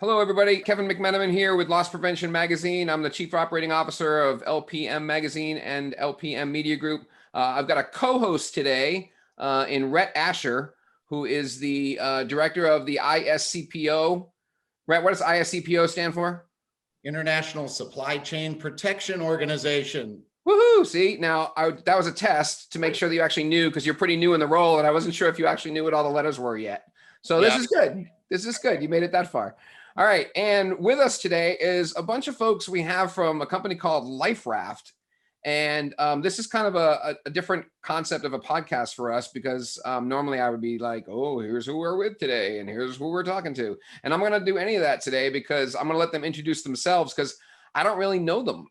Hello, everybody. Kevin McMenamin here with Loss Prevention Magazine. I'm the Chief Operating Officer of LPM Magazine and LPM Media Group. I've got a co-host today in Rhett Asher, who is the director of the ISCPO. Rhett, what does ISCPO stand for? International Supply Chain Protection Organization. Woohoo! See, now that was a test to make sure that you actually knew, because you're pretty new in the role, and I wasn't sure if you actually knew what all the letters were yet. So this is good. This is good. You made it that far. All right. And with us today is a bunch of folks we have from a company called LifeRaft. And this is kind of a different concept of a podcast for us, because normally I would be like, oh, here's who we're with today, and here's who we're talking to. And I'm going to do any of that today because I'm going to let them introduce themselves, because I don't really know them.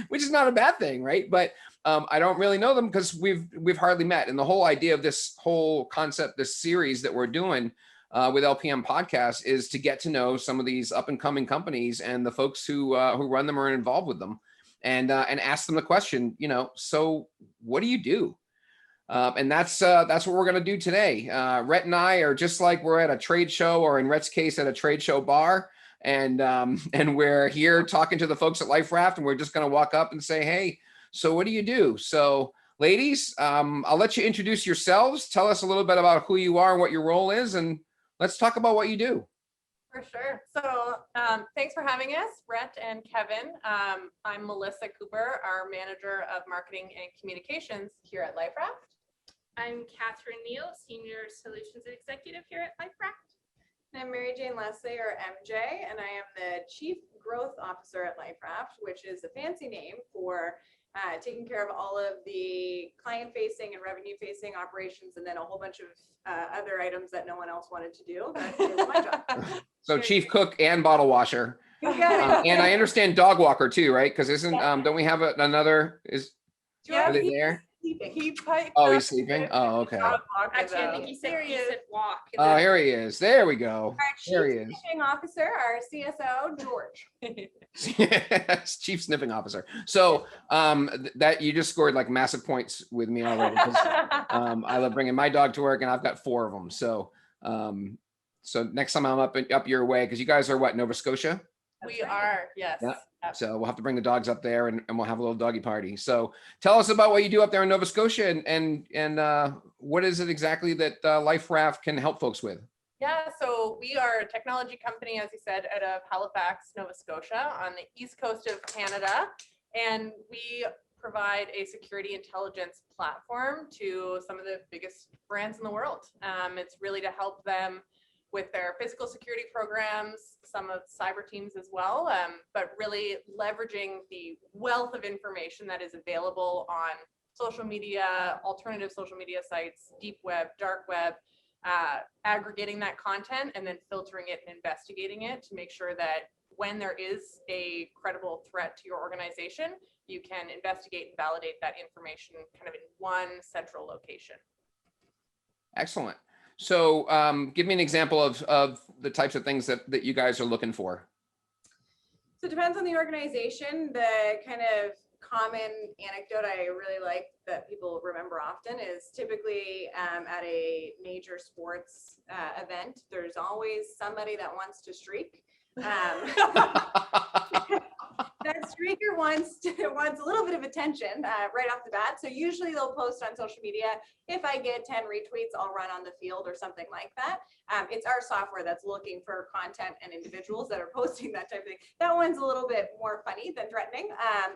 Which is not a bad thing, right? But I don't really know them because we've hardly met. And the whole idea of this whole concept, this series that we're doing with LPM Podcast, is to get to know some of these up and coming companies and the folks who run them or are involved with them, and ask them the question, so what do you do? And that's what we're going to do today. Rhett and I are just like we're at a trade show, or in Rhett's case, at a trade show bar. And we're here talking to the folks at LifeRaft, and we're just going to walk up and say, hey, so what do you do? So ladies, I'll let you introduce yourselves. Tell us a little bit about who you are and what your role is, and let's talk about what you do. For sure. So thanks for having us, Rhett and Kevin. I'm Melissa Cooper, our Manager of Marketing and Communications here at LifeRaft. I'm Catherine Neal, Senior Solutions Executive here at LifeRaft. I'm Mary Jane Leslie, or MJ, and I am the Chief Growth Officer at LifeRaft, which is a fancy name for taking care of all of the client-facing and revenue-facing operations, and then a whole bunch of other items that no one else wanted to do. That is my job. So Chief Cook and Bottle Washer. And I understand Dog Walker too, right? Because don't we have another? Are they there? He's sleeping. Oh, okay. Actually, I think he said walk. Oh, here he is. There we go. Our Chief Sniffing Officer, our CSO, George. Yes, Chief Sniffing Officer. So that you just scored like massive points with me already. I love bringing my dog to work, and I've got 4 of them. So next time I'm up your way, because you guys are what, Nova Scotia? We are, yes. Yeah. So we'll have to bring the dogs up there, and we'll have a little doggy party. So tell us about what you do up there in Nova Scotia, and what is it exactly that LifeRaft can help folks with? Yeah, so we are a technology company, as you said, out of Halifax, Nova Scotia, on the east coast of Canada. And we provide a security intelligence platform to some of the biggest brands in the world. It's really to help them with their physical security programs, some of cyber teams as well, but really leveraging the wealth of information that is available on social media, alternative social media sites, deep web, dark web, aggregating that content and then filtering it and investigating it to make sure that when there is a credible threat to your organization, you can investigate and validate that information kind of in one central location. Excellent. So give me an example of the types of things that you guys are looking for. So it depends on the organization. The kind of common anecdote I really like that people remember often is typically at a major sports event, there's always somebody that wants to streak. That streaker wants a little bit of attention right off the bat. So usually they'll post on social media, if I get 10 retweets, I'll run on the field or something like that. It's our software that's looking for content and individuals that are posting that type of thing. That one's a little bit more funny than threatening,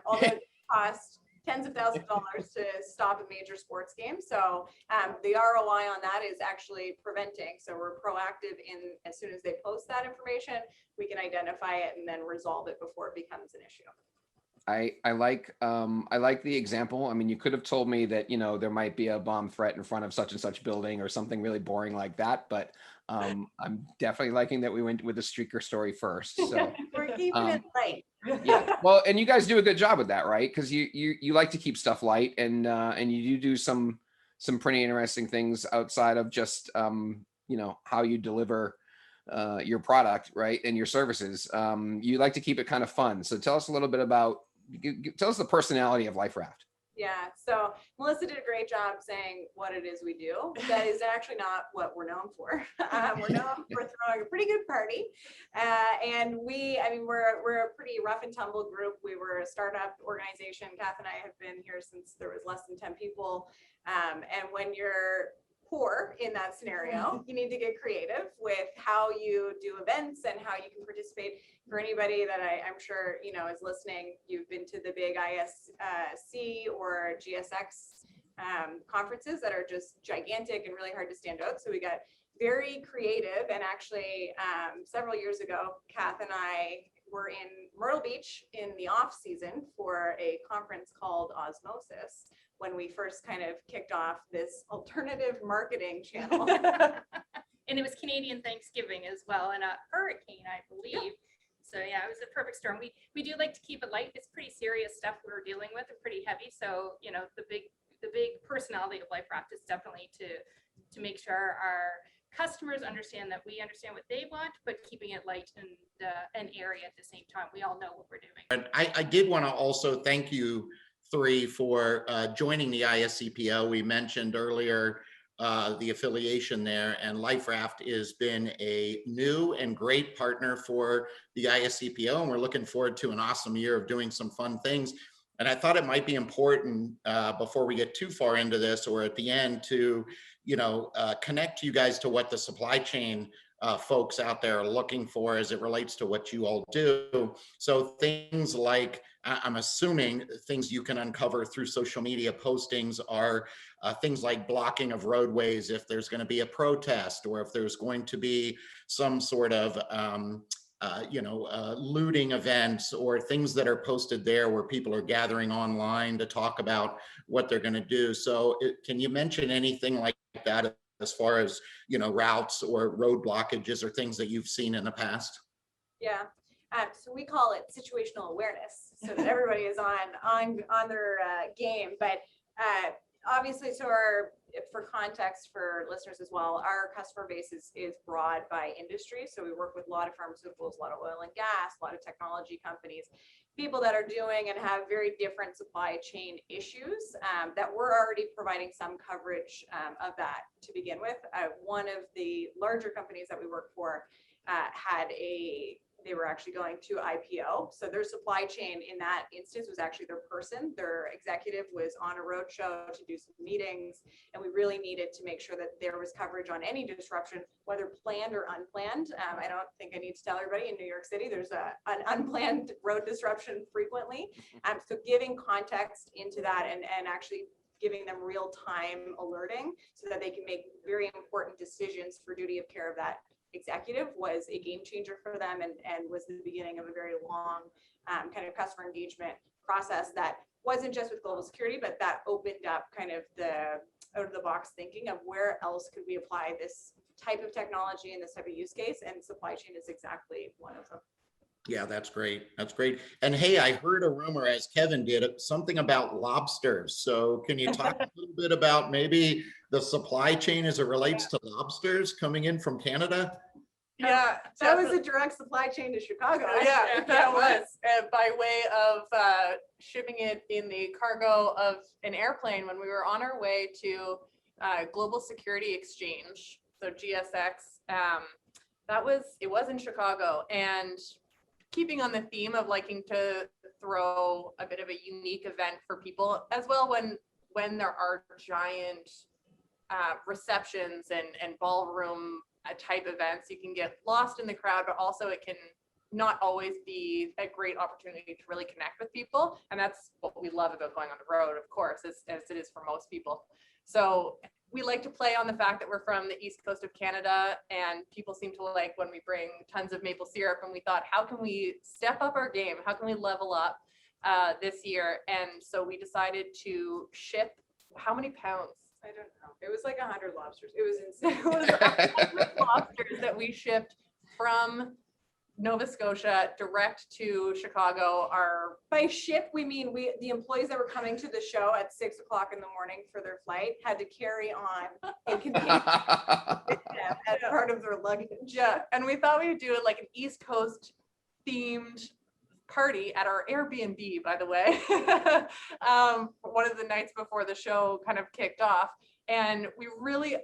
although it costs tens of thousands of dollars to stop a major sports game. So the ROI on that is actually preventing. So we're proactive in as soon as they post that information, we can identify it and then resolve it before it becomes an issue. I like the example. I mean, you could have told me that, there might be a bomb threat in front of such and such building or something really boring like that. But I'm definitely liking that we went with the streaker story first. So we're keeping it light. Yeah. Well, and you guys do a good job with that, right? Because you like to keep stuff light, and you do some pretty interesting things outside of just how you deliver your product, right, and your services. You like to keep it kind of fun. So tell us a little bit about, tell us the personality of LifeRaft. Yeah, so Melissa did a great job saying what it is we do. That is actually not what we're known for. We're known for throwing a pretty good party. And we're a pretty rough and tumble group. We were a startup organization. Kath and I have been here since there was less than 10 people. And when you're poor in that scenario, you need to get creative with how you do events and how you can participate. For anybody that I'm sure, is listening, you've been to the big ISC or GSX conferences that are just gigantic and really hard to stand out. So we got very creative. And actually, several years ago, Kath and I were in Myrtle Beach in the off season for a conference called Osmosis, when we first kind of kicked off this alternative marketing channel. And it was Canadian Thanksgiving as well, and a hurricane, I believe. So yeah, it was a perfect storm. We do like to keep it light. It's pretty serious stuff we were dealing with and pretty heavy. So, the big personality of LifeRaft is definitely to make sure our customers understand that we understand what they want, but keeping it light and airy at the same time. We all know what we're doing. And I did want to also thank you three for joining the ISCPO. We mentioned earlier the affiliation there, and LifeRaft has been a new and great partner for the ISCPO, and we're looking forward to an awesome year of doing some fun things. And I thought it might be important before we get too far into this or at the end to, connect you guys to what the supply chain folks out there are looking for as it relates to what you all do. So things like, I'm assuming things you can uncover through social media postings are things like blocking of roadways if there's going to be a protest, or if there's going to be some sort of looting events, or things that are posted there where people are gathering online to talk about what they're going to do. So can you mention anything like that as far as, routes or road blockages or things that you've seen in the past? Yeah. So we call it situational awareness, so that everybody is on their game. But obviously, for context for listeners as well, our customer base is broad by industry. So we work with a lot of pharmaceuticals, a lot of oil and gas, a lot of technology companies, people that are doing and have very different supply chain issues that we're already providing some coverage of that to begin with. One of the larger companies that we work for they were actually going to IPO. So their supply chain in that instance was actually their executive was on a road show to do some meetings. And we really needed to make sure that there was coverage on any disruption, whether planned or unplanned. I don't think I need to tell everybody in New York City, there's an unplanned road disruption frequently. So giving context into that and actually giving them real-time alerting so that they can make very important decisions for duty of care of that executive was a game changer for them, and was the beginning of a very long kind of customer engagement process that wasn't just with global security, but that opened up kind of the out of the box thinking of where else could we apply this type of technology and this type of use case, and supply chain is exactly one of them. Yeah, that's great. That's great. And hey, I heard a rumor, as Kevin did, something about lobsters. So can you talk a little bit about maybe the supply chain as it relates to lobsters coming in from Canada? Yeah, That was a direct supply chain to Chicago. Yeah, that was by way of shipping it in the cargo of an airplane when we were on our way to Global Security Exchange, so GSX. It was in Chicago, and keeping on the theme of liking to throw a bit of a unique event for people as well when there are giant receptions and ballroom type events, you can get lost in the crowd, but also it can not always be a great opportunity to really connect with people. And that's what we love about going on the road, of course, as it is for most people. So we like to play on the fact that we're from the East Coast of Canada, and people seem to like when we bring tons of maple syrup. And we thought, how can we step up our game? How can we level up this year? And so we decided to ship how many pounds? I don't know. It was like 100 lobsters. It was insane. It was 100 lobsters that we shipped from Nova Scotia direct to Chicago. By ship, we mean the employees that were coming to the show at 6 o'clock in the morning for their flight had to carry on a container as part of their luggage. Yeah, and we thought we would do it like an East Coast themed party at our Airbnb, by the way, one of the nights before the show kind of kicked off. And we really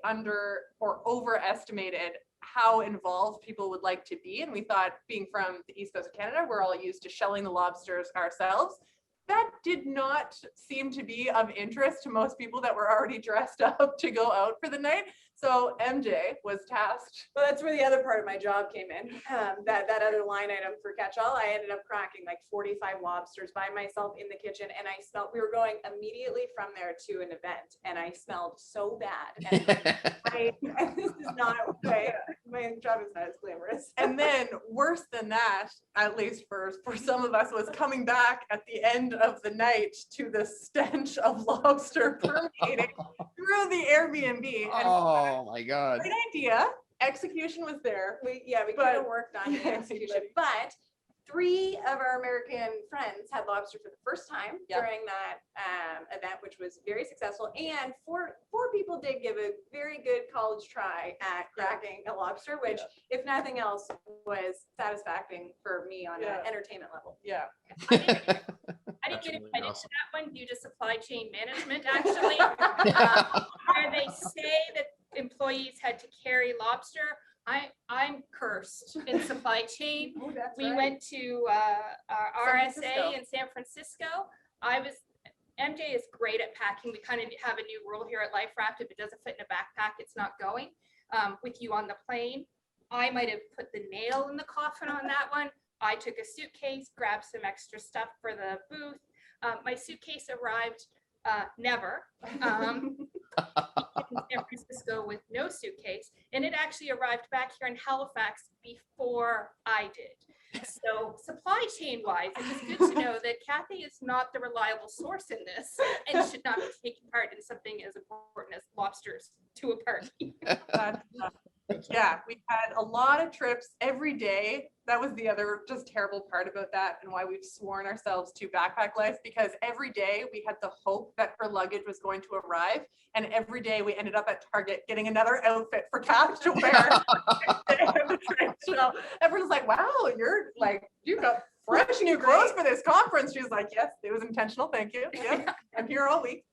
overestimated how involved people would like to be. And we thought, being from the East Coast of Canada, we're all used to shelling the lobsters ourselves. That did not seem to be of interest to most people that were already dressed up to go out for the night. So MJ was tasked. Well, that's where the other part of my job came in. That other line item for catch-all, I ended up cracking like 45 lobsters by myself in the kitchen, and I smelled. We were going immediately from there to an event, and I smelled so bad. And this is not my job is not as glamorous. And then worse than that, at least for some of us, was coming back at the end of the night to the stench of lobster permeating through the Airbnb. And Oh my God. great idea. Execution was there. We could have worked on the execution, but 3 of our American friends had lobster for the first time during that event, which was very successful. And four people did give a very good college try at cracking a lobster, which, if nothing else, was satisfying for me on an entertainment level. Yeah. I didn't get invited to that one due to supply chain management, actually, where they say that employees had to carry lobster. I'm cursed in supply chain. Oh, that's We right. went to our RSA in San Francisco. MJ is great at packing. We kind of have a new rule here at LifeRaft. If it doesn't fit in a backpack, it's not going with you on the plane. I might have put the nail in the coffin on that one. I took a suitcase, grabbed some extra stuff for the booth. My suitcase arrived never in San Francisco with no suitcase, and it actually arrived back here in Halifax before I did. So supply chain wise, it is good to know that Kathy is not the reliable source in this and should not be taking part in something as important as lobsters to a party. Yeah, we had a lot of trips every day. That was the other just terrible part about that, and why we've sworn ourselves to backpack life, because every day we had the hope that her luggage was going to arrive, and every day we ended up at Target getting another outfit for Kath to wear. So everyone's like, wow, you've got fresh new clothes for this conference. She's like, yes, it was intentional, thank you. Yeah, I'm here all week.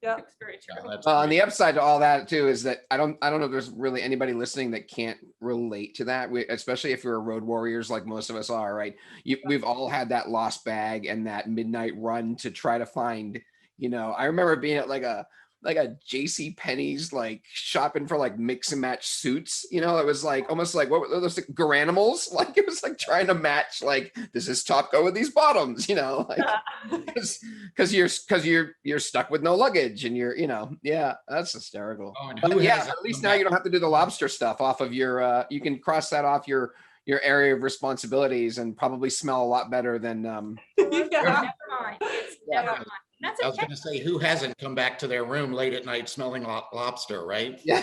Yeah. It's very true. On the upside to all that too is that I don't know if there's really anybody listening that can't relate to that. Especially if you're road warriors like most of us are, right? We've all had that lost bag and that midnight run to try to find. I remember being at like a JC Penney's, like shopping for like mix and match suits. It was like almost like, what were those, like Garanimals? Like it was like trying to match, like, does this top go with these bottoms? Like because you're stuck with no luggage and that's hysterical. Oh, and But who yeah, hasn't at least come now you back- don't have to do the lobster stuff off of your you can cross that off your area of responsibilities and probably smell a lot better than Yeah. Never mind. It's never mind. That's I was okay. going to say, who hasn't come back to their room late at night smelling lobster, right? Yeah.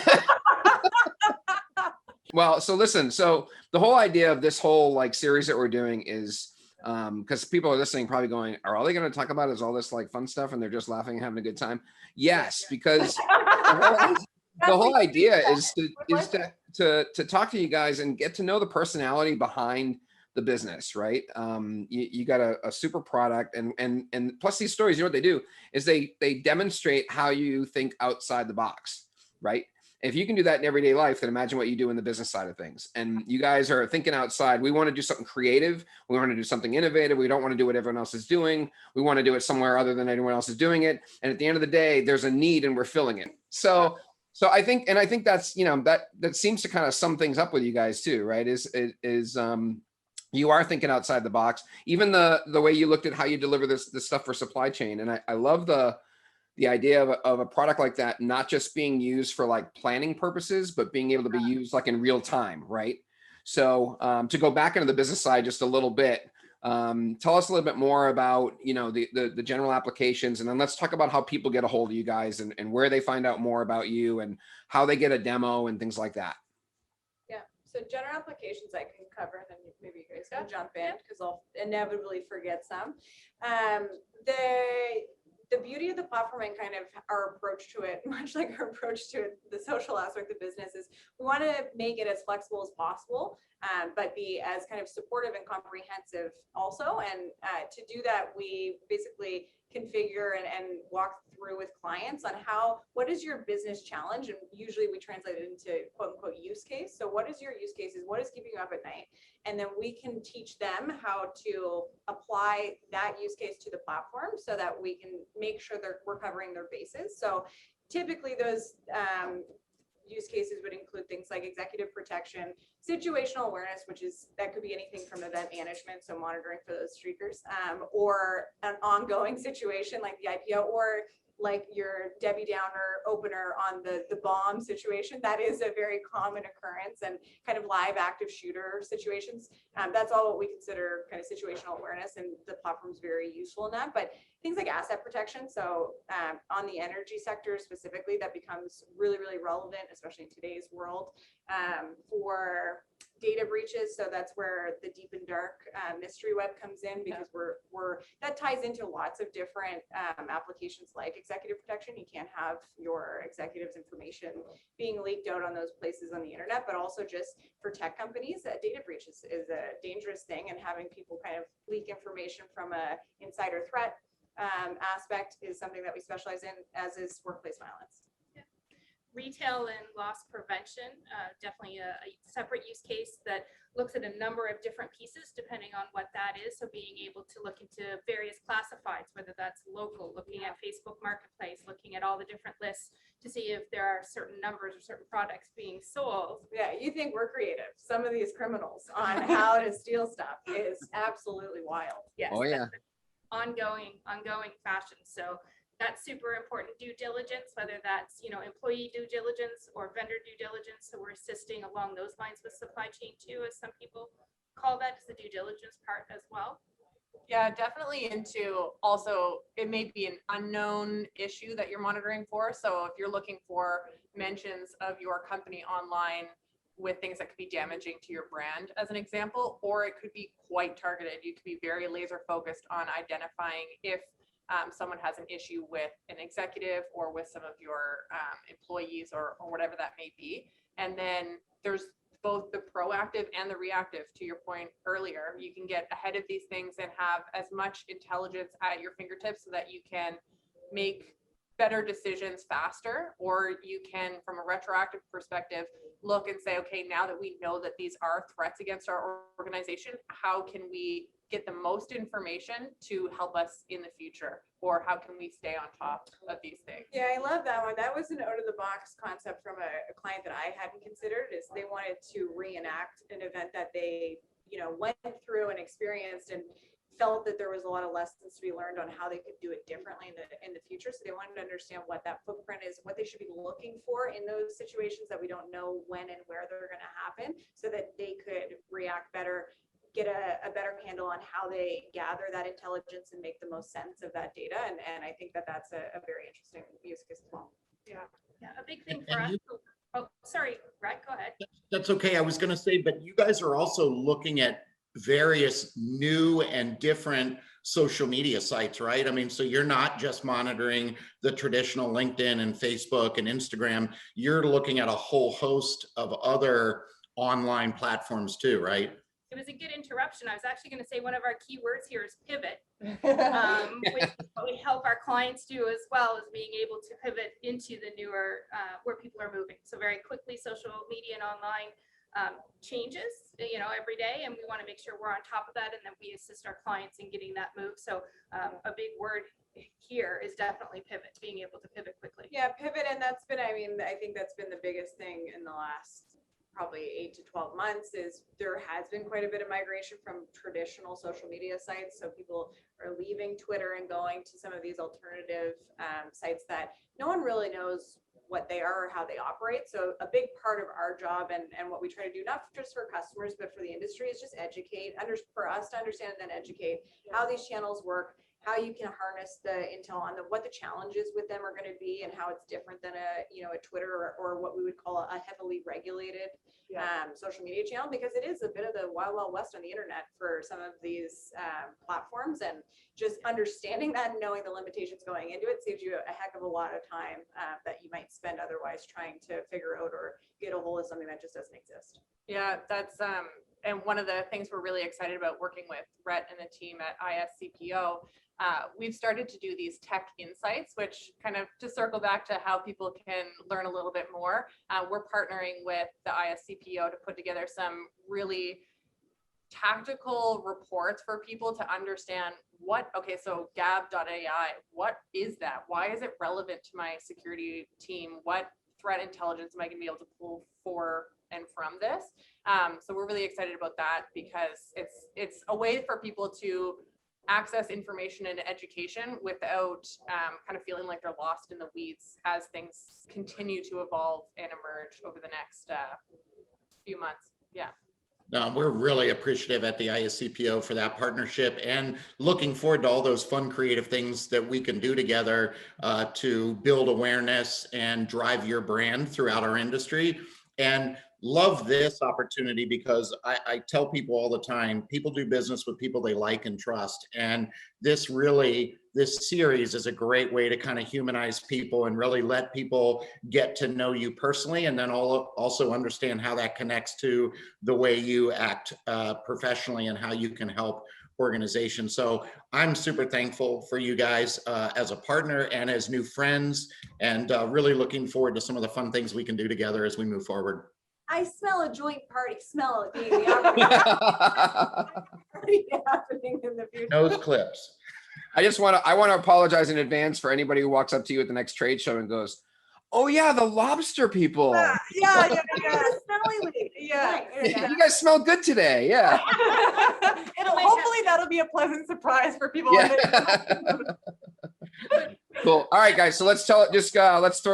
Well, so listen, so the whole idea of this whole like series that we're doing is because people are listening probably going, are all they going to talk about is all this like fun stuff and they're just laughing and having a good time? Yes, because the whole idea is to talk to you guys and get to know the personality behind the business, right? You got a super product, and plus these stories, what they do is they demonstrate how you think outside the box, right? If you can do that in everyday life, then imagine what you do in the business side of things. And you guys are thinking outside. We want to do something creative. We want to do something innovative. We don't want to do what everyone else is doing. We want to do it somewhere other than anyone else is doing it. And at the end of the day, there's a need and we're filling it. So I think that's, that seems to kind of sum things up with you guys too, right? You are thinking outside the box, even the way you looked at how you deliver this stuff for supply chain. And I love the idea of a product like that, not just being used for like planning purposes, but being able to be used like in real time, right? So to go back into the business side just a little bit, tell us a little bit more about, the general applications, and then let's talk about how people get a hold of you guys and where they find out more about you and how they get a demo and things like that. Yeah, so general applications I can cover, and then maybe you guys can jump in because I'll inevitably forget some. the beauty of the platform and kind of our approach to it, much like our approach to the social aspect of business, is we want to make it as flexible as possible, but be as kind of supportive and comprehensive also. And to do that, we basically configure and walk through with clients on what is your business challenge? And usually we translate it into quote unquote use case. So what is your use cases? What is keeping you up at night? And then we can teach them how to apply that use case to the platform so that we can make sure we're covering their bases. So typically those use cases would include things like executive protection, situational awareness, that could be anything from event management, so monitoring for those streakers, or an ongoing situation like the IPO, or like your Debbie Downer opener on the bomb situation. That is a very common occurrence, and kind of live active shooter situations. That's all what we consider kind of situational awareness, and the platform is very useful in that. But things like asset protection, so on the energy sector specifically, that becomes really, really relevant, especially in today's world, for data breaches. So that's where the deep and dark mystery web comes in, because that ties into lots of different applications like executive protection. You can't have your executives' information being leaked out on those places on the internet, but also just for tech companies, data breaches is a dangerous thing, and having people kind of leak information from a insider threat aspect is something that we specialize in, as is workplace violence. Retail and loss prevention, definitely a separate use case that looks at a number of different pieces depending on what that is. So being able to look into various classifieds, whether that's local, looking at Facebook Marketplace, looking at all the different lists to see if there are certain numbers or certain products being sold. Yeah, you think we're creative. Some of these criminals on how to steal stuff is absolutely wild. Yes. Oh, yeah. Ongoing fashion. So that's super important. Due diligence, whether that's, employee due diligence or vendor due diligence. So we're assisting along those lines with supply chain too, as some people call that, is the due diligence part as well. Yeah, definitely into also, it may be an unknown issue that you're monitoring for. So if you're looking for mentions of your company online with things that could be damaging to your brand, as an example, or it could be quite targeted. You could be very laser focused on identifying if someone has an issue with an executive or with some of your employees or whatever that may be. And then there's both the proactive and the reactive. To your point earlier, you can get ahead of these things and have as much intelligence at your fingertips so that you can make better decisions faster, or you can, from a retroactive perspective, look and say, okay, now that we know that these are threats against our organization, how can we get the most information to help us in the future, or how can we stay on top of these things? Yeah, I love that one. That was an out of the box concept from a client that I hadn't considered. Is they wanted to reenact an event that they, went through and experienced, and felt that there was a lot of lessons to be learned on how they could do it differently in the future. So they wanted to understand what that footprint is, what they should be looking for in those situations that we don't know when and where they're going to happen, so that they could react better, get a better handle on how they gather that intelligence and make the most sense of that data. And I think that that's a very interesting use case as well. Yeah, a big thing for us. Oh, sorry, Brett, go ahead. That's okay. I was going to say, but you guys are also looking at various new and different social media sites, right? I mean, so you're not just monitoring the traditional LinkedIn and Facebook and Instagram. You're looking at a whole host of other online platforms too, right? It was a good interruption. I was actually going to say one of our key words here is pivot, which what we help our clients do as well, is being able to pivot into the newer, where people are moving. So very quickly, social media and online changes, every day, and we want to make sure we're on top of that, and then we assist our clients in getting that move. So a big word here is definitely pivot, being able to pivot quickly. Yeah, pivot, and that's been, I think that's been the biggest thing in the last probably 8 to 12 months. Is there has been quite a bit of migration from traditional social media sites. So people are leaving Twitter and going to some of these alternative sites that no one really knows what they are or how they operate. So a big part of our job and what we try to do, not just for customers, but for the industry, is just educate, for us to understand and then educate how these channels work, how you can harness the intel on what the challenges with them are going to be and how it's different than a Twitter or what we would call a heavily regulated social media channel, because it is a bit of the wild, wild west on the internet for some of these platforms, and just understanding that and knowing the limitations going into it saves you a heck of a lot of time that you might spend otherwise trying to figure out or get a hold of something that just doesn't exist. Yeah, that's and one of the things we're really excited about working with Rhett and the team at ISCPO, we've started to do these tech insights, which kind of to circle back to how people can learn a little bit more. We're partnering with the ISCPO to put together some really tactical reports for people to understand so gab.ai, what is that? Why is it relevant to my security team? What threat intelligence am I going to be able to pull for and from this? So we're really excited about that, because it's a way for people to access information and education without kind of feeling like they're lost in the weeds as things continue to evolve and emerge over the next few months. Yeah. We're really appreciative at the ISCPO for that partnership, and looking forward to all those fun, creative things that we can do together to build awareness and drive your brand throughout our industry. And love this opportunity because I tell people all the time, people do business with people they like and trust. And this series is a great way to kind of humanize people and really let people get to know you personally, and then also understand how that connects to the way you act professionally and how you can help organizations. So I'm super thankful for you guys as a partner and as new friends, and really looking forward to some of the fun things we can do together as we move forward. I smell a joint party. Smell it being the party happening in the future. Nose clips. I want to apologize in advance for anybody who walks up to you at the next trade show and goes, "Oh yeah, the lobster people. Yeah. Smelly. Yeah. You guys smell good today." Yeah. Hopefully that'll be a pleasant surprise for people. Yeah. Cool. All right, guys. So let's throw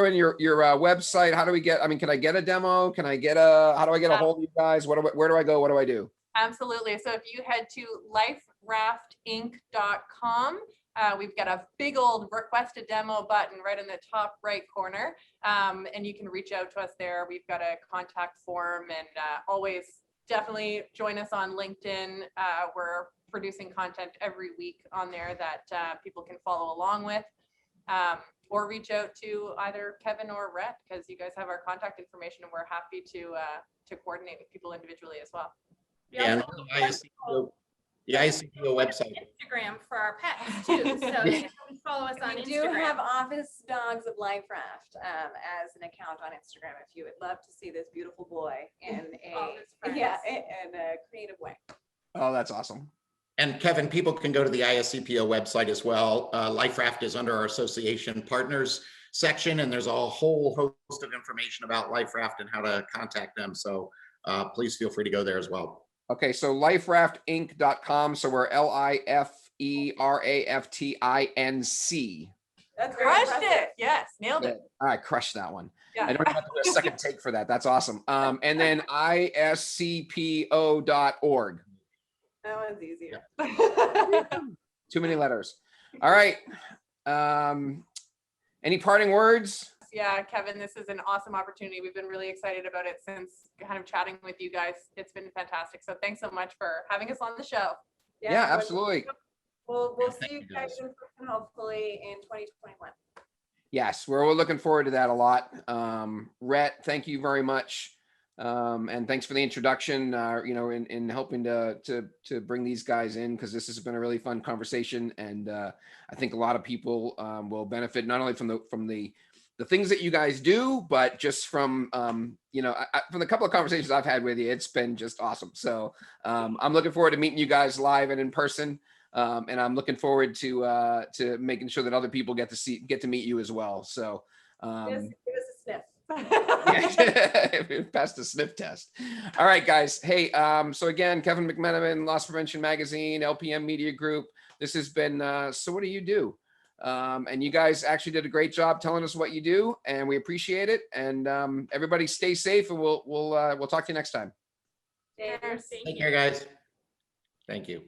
in your website. How do we get? I mean, can I get a demo? How do I get a hold of you guys? Where do I go? What do I do? Absolutely. So if you head to LifeRaftInc.com, we've got a big old request a demo button right in the top right corner, and you can reach out to us there. We've got a contact form, and always definitely join us on LinkedIn. We're producing content every week on there that people can follow along with, or reach out to either Kevin or Rhett, because you guys have our contact information, and we're happy to coordinate with people individually as well. And the ISCPO website. Instagram for our pets too. So you can follow us on We Instagram. do have Office Dogs of LifeRaft as an account on Instagram if you would love to see this beautiful boy in in a creative way. Oh, that's awesome. And Kevin, people can go to the ISCPO website as well. LifeRaft is under our association partners section, and there's a whole host of information about LifeRaft and how to contact them. So please feel free to go there as well. Okay, so liferaftinc.com. So we're LIFERAFTINC. That's Crushed it. Yes, nailed it. I crushed that one. Yeah. I don't have to do a second take for that. That's awesome. And then ISCPO.org. That one's easier. Too many letters. All right. Any parting words? Yeah, Kevin, this is an awesome opportunity. We've been really excited about it since kind of chatting with you guys. It's been fantastic. So thanks so much for having us on the show. Yeah, absolutely. We'll see you guys in person hopefully in 2021. Yes, we're looking forward to that a lot. Rhett, thank you very much. And thanks for the introduction, in helping to bring these guys in, because this has been a really fun conversation. And I think a lot of people will benefit not only from the things that you guys do, but just from, from the couple of conversations I've had with you. It's been just awesome. So I'm looking forward to meeting you guys live and in person. And I'm looking forward to making sure that other people get to meet you as well. So Give us a sniff. Pass the sniff test. All right, guys. Hey, so again, Kevin McMenamin, Loss Prevention Magazine, LPM Media Group. This has been So What Do You Do? And you guys actually did a great job telling us what you do, and we appreciate it. And everybody stay safe, and we'll talk to you next time. Cheers. Take care, guys. Thank you.